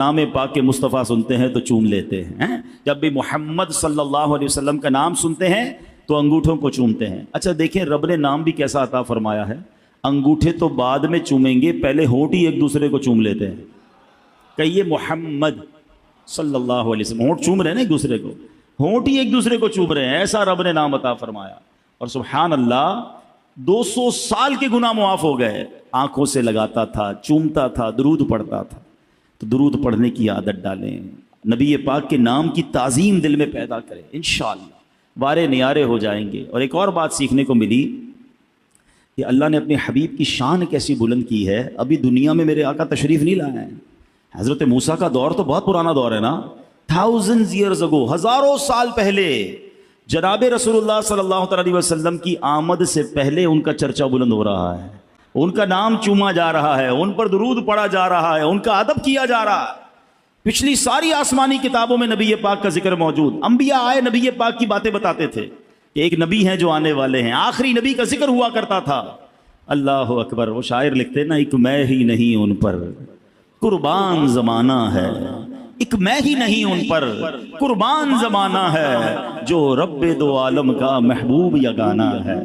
نام پاک کے مصطفیٰ سنتے ہیں تو چوم لیتے ہیں، جب بھی محمد صلی اللہ علیہ وسلم کا نام سنتے ہیں تو انگوٹھوں کو چومتے ہیں۔ اچھا دیکھیں رب نے نام بھی کیسا عطا فرمایا ہے، انگوٹھے تو بعد میں چومیں گے، پہلے ہونٹ ہی ایک دوسرے کو چوم لیتے ہیں۔ کہیے محمد صلی اللہ علیہ وسلم، ہونٹ چوم رہے ہیں نا ایک دوسرے کو، ہونٹ ہی ایک دوسرے کو چوم رہے ہیں، ایسا رب نے نام عطا فرمایا۔ اور سبحان اللہ 200 سال کے گناہ معاف ہو گئے، آنکھوں سے لگاتا تھا، چومتا تھا، درود پڑھتا تھا۔ تو درود پڑھنے کی عادت ڈالیں، نبی پاک کے نام کی تعظیم دل میں پیدا کریں، انشاءاللہ وارے نیارے ہو جائیں گے۔ اور ایک اور بات سیکھنے کو ملی کہ اللہ نے اپنے حبیب کی شان کیسی بلند کی ہے۔ ابھی دنیا میں میرے آقا تشریف نہیں لائے ہیں، حضرت موسیٰ کا دور تو بہت پرانا دور ہے نا، thousands years ago، ہزاروں سال پہلے جناب رسول اللہ صلی اللہ علیہ وسلم کی آمد سے پہلے ان کا چرچا بلند ہو رہا ہے، ان کا نام چوما جا رہا ہے، ان پر درود پڑھا جا رہا ہے، ان کا ادب کیا جا رہا ہے۔ پچھلی ساری آسمانی کتابوں میں نبی پاک کا ذکر موجود، انبیاء آئے نبی پاک کی باتیں بتاتے تھے کہ ایک نبی ہیں جو آنے والے ہیں، آخری نبی کا ذکر ہوا کرتا تھا۔ اللہ اکبر، وہ شاعر لکھتے نا، ایک میں ہی نہیں ان پر قربان زمانہ ہے، ایک میں ہی نہیں ان پر قربان زمانہ ہے، جو رب دو عالم کا محبوب یگانہ ہے۔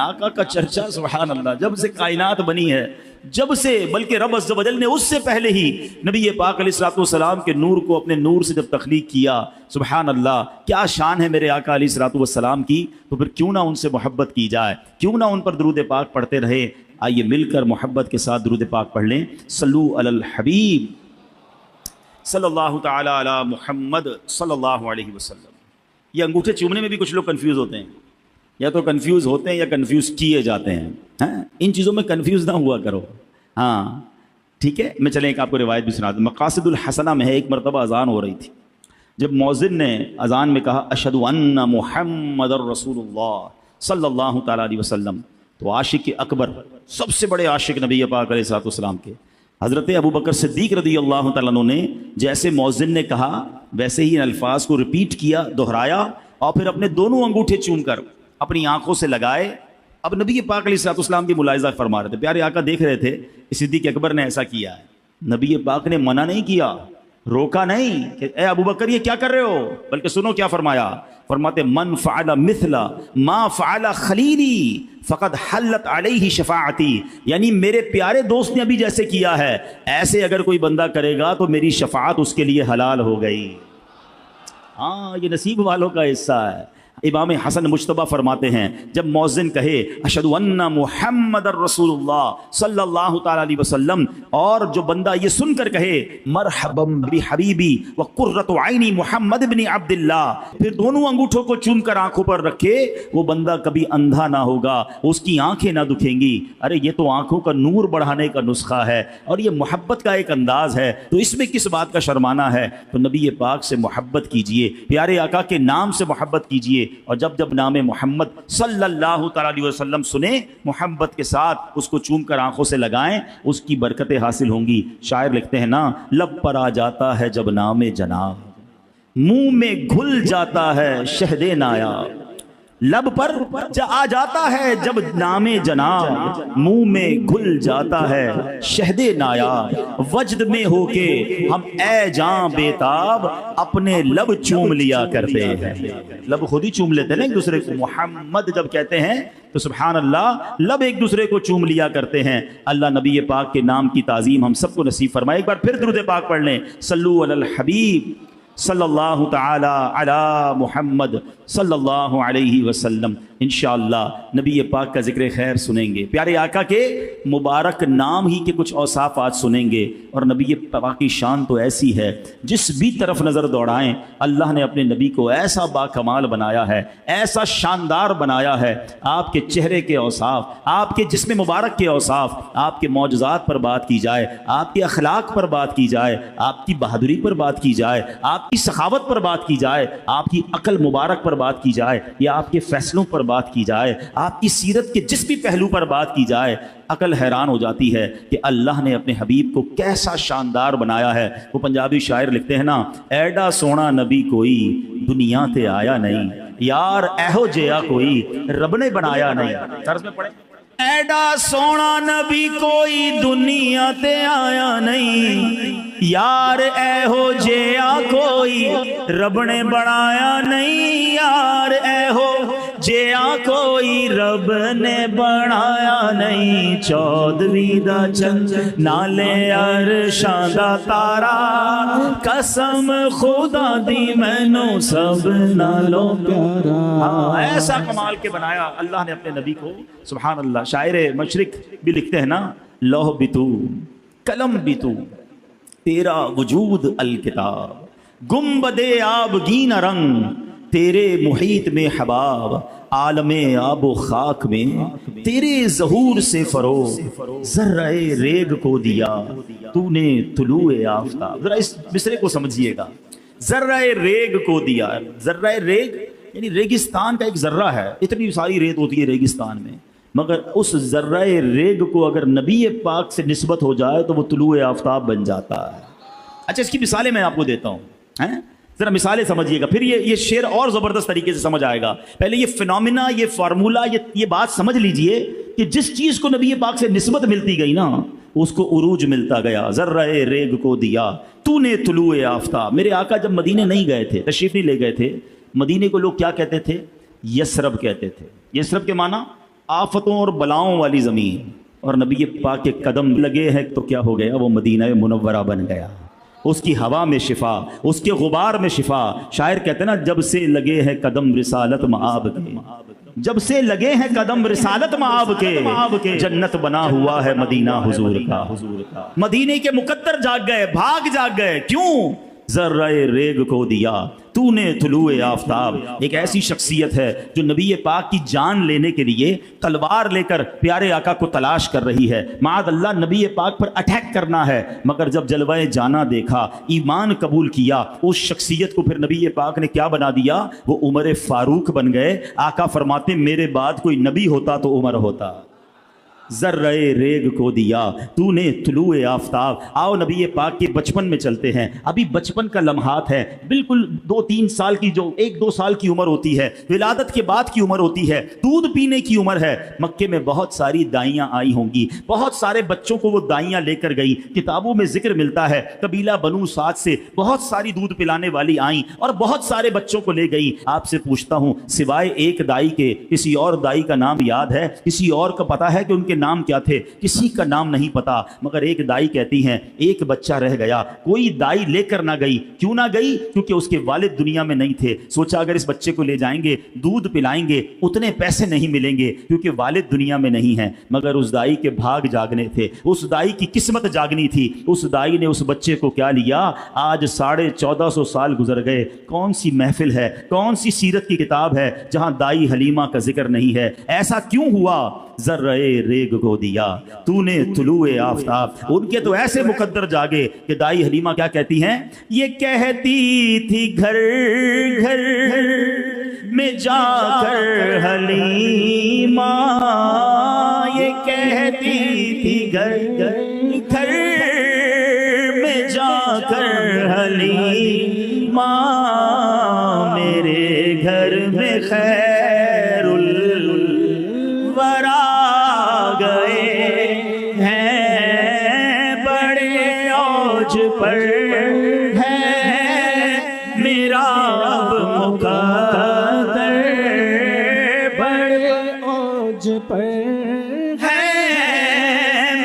آقا کا چرچا سبحان اللہ جب سے کائنات بنی ہے، جب سے، بلکہ رب عز و جل نے اس سے پہلے ہی نبی پاک علیہ الصلوۃ والسلام کے نور کو اپنے نور سے جب تخلیق کیا، سبحان اللہ کیا شان ہے میرے آقا علیہ الصلوۃ والسلام کی، تو پھر کیوں نہ ان سے محبت کی جائے، کیوں نہ ان پر درود پاک پڑھتے رہے۔ آئیے مل کر محبت کے ساتھ درود پاک پڑھ لیں، صلو علی الحبیب صلی اللہ تعالی علی محمد صلی اللہ علیہ وسلم۔ یہ انگوٹھے چومنے میں بھی کچھ لوگ کنفیوز ہوتے ہیں، یا تو کنفیوز ہوتے ہیں یا کنفیوز کیے جاتے ہیں، ان چیزوں میں کنفیوز نہ ہوا کرو۔ ہاں ٹھیک ہے، میں چلیں ایک آپ کو روایت بھی سنا دوں، مقاصد الحسنہ میں ہے، ایک مرتبہ اذان ہو رہی تھی، جب مؤذن نے اذان میں کہا اشہد ان محمد رسول اللہ صلی اللہ تعالیٰ علیہ وسلم، تو عاشق اکبر، سب سے بڑے عاشق نبی پاک علیہ الصلوۃ والسلام کے حضرت ابو بکر صدیق رضی اللہ تعالیٰ عنہ نے جیسے مؤذن نے کہا ویسے ہی ان الفاظ کو ریپیٹ کیا، دہرایا، اور پھر اپنے دونوں انگوٹھے چوم کر اپنی آنکھوں سے لگائے۔ اب نبی پاک علیہ الصلوۃ والسلام کی ملاحظہ فرما رہے تھے، پیارے آقا دیکھ رہے تھے صدیق اکبر نے ایسا کیا ہے، نبی پاک نے منع نہیں کیا، روکا نہیں کہ اے ابو بکر یہ کیا کر رہے ہو، بلکہ سنو کیا فرمایا، فرماتے من فعل مثل ما فعل خلیلی فقد حلت علیہ شفاعتی، یعنی میرے پیارے دوست نے ابھی جیسے کیا ہے ایسے اگر کوئی بندہ کرے گا تو میری شفاعت اس کے لیے حلال ہو گئی۔ ہاں یہ نصیب والوں کا حصہ ہے۔ امام حسن مجتبیٰ فرماتے ہیں جب مؤذن کہے اشہد ان محمد رسول اللہ صلی اللہ تعالیٰ علیہ وسلم، اور جو بندہ یہ سن کر کہے مرحبا بحبیبی وقرۃ عینی محمد بن عبد اللہ، پھر دونوں انگوٹھوں کو چوم کر آنکھوں پر رکھے، وہ بندہ کبھی اندھا نہ ہوگا، اس کی آنکھیں نہ دکھیں گی۔ ارے یہ تو آنکھوں کا نور بڑھانے کا نسخہ ہے، اور یہ محبت کا ایک انداز ہے، تو اس میں کس بات کا شرمانہ ہے؟ تو نبی پاک سے محبت کیجئے، پیارے آقا کے نام سے محبت کیجئے، اور جب جب نام محمد صلی اللہ تعالیٰ علیہ وسلم سنیں، محبت کے ساتھ اس کو چوم کر آنکھوں سے لگائیں، اس کی برکتیں حاصل ہوں گی۔ شاعر لکھتے ہیں نا، لب پر آ جاتا ہے جب نام جناب، منہ میں گھل جاتا ہے شہد نایاب، لب پر آ جاتا ہے جب نام جناب، منہ میں گھل جاتا ہے شہد نایاب، وجد میں ہو کے ہم اے جاں بیتاب اپنے لب چوم لیا کرتے ہیں۔ لب خود ہی چوم لیتے ہیں نا ایک دوسرے کو، محمد جب کہتے ہیں تو سبحان اللہ لب ایک دوسرے کو چوم لیا کرتے ہیں۔ اللہ نبی پاک کے نام کی تعظیم ہم سب کو نصیب فرمائے۔ ایک بار پھر درود پاک پڑھ لیں، صلو علی الحبیب صلی اللہ تعالی علی محمد صلی اللہ علیہ وسلم۔ انشاءاللہ نبی پاک کا ذکر خیر سنیں گے، پیارے آقا کے مبارک نام ہی کے کچھ اوصاف آج سنیں گے، اور نبی پاک کی شان تو ایسی ہے جس بھی طرف نظر دوڑائیں اللہ نے اپنے نبی کو ایسا با کمال بنایا ہے، ایسا شاندار بنایا ہے۔ آپ کے چہرے کے اوصاف، آپ کے جسم مبارک کے اوصاف، آپ کے معجزات پر بات کی جائے، آپ کے اخلاق پر بات کی جائے، آپ کی بہادری پر بات کی جائے، آپ کی سخاوت پر بات کی جائے، آپ کی عقل مبارک پر بات کی جائے، یا آپ کے فیصلوں پر بات کی جائے، آپ کی سیرت کے جس بھی پہلو پر بات کی جائے، عقل حیران ہو جاتی ہے کہ اللہ نے اپنے حبیب کو کیسا شاندار بنایا ہے۔ وہ پنجابی شاعر لکھتے ہیں نا، ایڈا سونا نبی کوئی دنیا تے آیا نہیں، یار ایہو جیا کوئی رب نے بنایا نہیں۔ طرز میں پڑھیں، ایڈا سونا نبی کوئی دنیا تے آیا نہیں، یار اے ہو جیا کوئی رب نے بنایا نہیں، یار اے ہو جیا کوئی رب نے بنایا نہیں، چودھویں دا چند نالے عرشاں دا تارا، قسم خدا دی مینوں سب نالوں پیارا۔ ایسا کمال کے بنایا اللہ نے اپنے نبی کو، سبحان اللہ۔ شاعر مشرق بھی لکھتے ہیں نا، لوح بھی تو قلم بھی تو تیرا وجود الکتاب، گنبد آبگین رنگ تیرے محیط میں حباب، عالم آب و خاک میں تیرے ظہور سے فروغ، ذرہ ریگ کو دیا تو نے طلوع آفتاب۔ ذرا اس مصرے کو سمجھیے گا، ذرہ ریگ کو دیا۔ ذرہ ریگ یعنی ریگستان کا ایک ذرہ ہے، اتنی ساری ریت ہوتی ہے ریگستان میں، مگر اس ذرہ ریگ کو اگر نبی پاک سے نسبت ہو جائے تو وہ طلوع آفتاب بن جاتا ہے۔ اچھا اس کی مثالیں میں آپ کو دیتا ہوں، ذرا مثالیں سمجھیے گا، پھر یہ شعر اور زبردست طریقے سے سمجھ آئے گا۔ پہلے یہ فنومینا، یہ فارمولا، یہ بات سمجھ لیجئے کہ جس چیز کو نبی پاک سے نسبت ملتی گئی نا اس کو عروج ملتا گیا۔ ذرہ ریگ کو دیا تو نے طلوع آفتاب۔ میرے آقا جب مدینے نہیں گئے تھے، تشریف نہیں لے گئے تھے، مدینے کو لوگ کیا کہتے تھے؟ یثرب کہتے تھے۔ یثرب کے معنی آفتوں اور بلاؤں والی زمین، اور نبی پاک کے قدم لگے ہیں تو کیا ہو گیا؟ وہ مدینہ منورہ بن گیا۔ اس کی ہوا میں شفا، اس کے غبار میں شفا۔ شاعر کہتے ہیں نا، جب سے لگے ہیں قدم رسالت مآب کے، جب سے لگے ہیں قدم رسالت مآب کے، جنت بنا ہوا ہے مدینہ حضور کا۔ مدینے کے مقدر جاگ گئے، بھاگ جاگ گئے، کیوں؟ ذرہ ریگ کو دیا تو نے طلوع آفتاب۔ ایک ایسی شخصیت ہے جو نبی پاک کی جان لینے کے لیے تلوار لے کر پیارے آقا کو تلاش کر رہی ہے، معاذ اللہ نبی پاک پر اٹیک کرنا ہے، مگر جب جلوہ جانا دیکھا، ایمان قبول کیا، اس شخصیت کو پھر نبی پاک نے کیا بنا دیا؟ وہ عمر فاروق بن گئے۔ آقا فرماتے میرے بعد کوئی نبی ہوتا تو عمر ہوتا۔ ذرہ ریگ کو دیا تو نے طلوع آفتاب۔ آؤ نبی پاک کے بچپن میں چلتے ہیں۔ ابھی بچپن کا لمحات ہے، بالکل 2-3 سال کی، جو 1-2 سال کی عمر ہوتی ہے، ولادت کے بعد کی عمر ہوتی ہے، دودھ پینے کی عمر ہے۔ مکے میں بہت ساری دائیاں آئی ہوں گی، بہت سارے بچوں کو وہ دائیاں لے کر گئی۔ کتابوں میں ذکر ملتا ہے قبیلہ بنو سعد سے بہت ساری دودھ پلانے والی آئیں اور بہت سارے بچوں کو لے گئی۔ آپ سے پوچھتا ہوں، سوائے ایک دائی کے کسی اور دائی کا نام یاد ہے؟ کسی اور کا پتا ہے کہ ان کے نام کیا تھے؟ کسی کا نام نہیں پتا، مگر ایک دائی کہتی ہیں ایک بچہ رہ گیا، کوئی دائی لے کر نہ گئی۔ کیوں نہ گئی؟ کیونکہ اس کے والد دنیا میں نہیں تھے۔ سوچا اگر اس بچے کو لے جائیں گے، دودھ پلائیں گے، اتنے پیسے نہیں ملیں گے کیونکہ والد دنیا میں نہیں ہیں، مگر اس دائی کے بھاگ جاگنے تھے، اس دائی کی قسمت جاگنی تھی۔ اس دائی نے اس بچے کو کیا لیا؟ آج 1450 سال گزر گئے، کون سی محفل ہے، کون سی سیرت کی کتاب ہے جہاں دائی حلیمہ کا ذکر نہیں ہے؟ ایسا کیوں ہوا؟ ذرہ ریگ کو دیا تو نے طلوع آفتاب۔ ان کے تو ایسے مقدر جاگے کہ دائی حلیمہ کیا کہتی ہیں؟ یہ کہتی تھی گھر گھر میں جا کر حلیمہ، یہ کہتی تھی گھر گھر میں جا کر حلیمہ، میرے گھر میں خیر الورا گئے ہیں، بڑے اوج پر ہے میرا رب مقدر، بڑے اوج پر ہے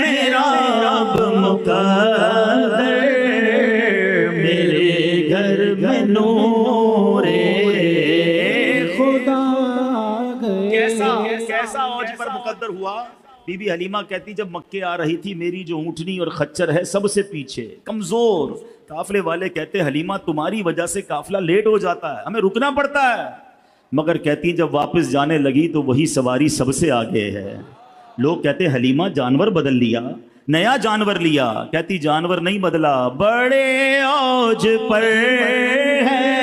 میرا رب مقدر، میرے گھر میں نور خدا گئے۔ کیسا اوج پر مقدر ہوا؟ بی بی حلیمہ کہتی جب مکے آ رہی تھی میری جو اونٹنی اور خچر ہے سب سے پیچھے، کمزور۔ قافلے والے کہتے حلیمہ تمہاری وجہ سے قافلہ لیٹ ہو جاتا ہے، ہمیں رکنا پڑتا ہے، مگر کہتی جب واپس جانے لگی تو وہی سواری سب سے آگے ہے۔ لوگ کہتے حلیمہ جانور بدل لیا، نیا جانور لیا، کہتی جانور نہیں بدلا، بڑے اوج پر ہے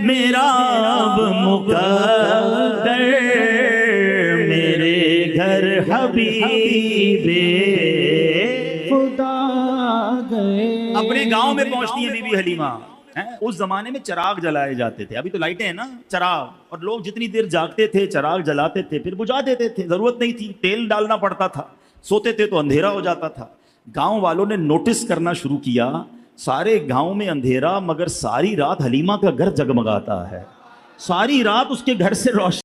میرا رب مقدر، میرے گھر حبیب خدا گئے۔ اپنے گاؤں میں پہنچتی ہے بی بی حلیمہ، اس زمانے میں چراغ جلائے جاتے تھے، ابھی تو لائٹیں ہیں نا، چراغ، اور لوگ جتنی دیر جاگتے تھے چراغ جلاتے تھے پھر بجھا دیتے تھے، ضرورت نہیں تھی، تیل ڈالنا پڑتا تھا، سوتے تھے تو اندھیرا ہو جاتا تھا۔ گاؤں والوں نے نوٹس کرنا شروع کیا، سارے گاؤں میں اندھیرا مگر ساری رات حلیمہ کا گھر جگمگاتا ہے، ساری رات اس کے گھر سے روشنی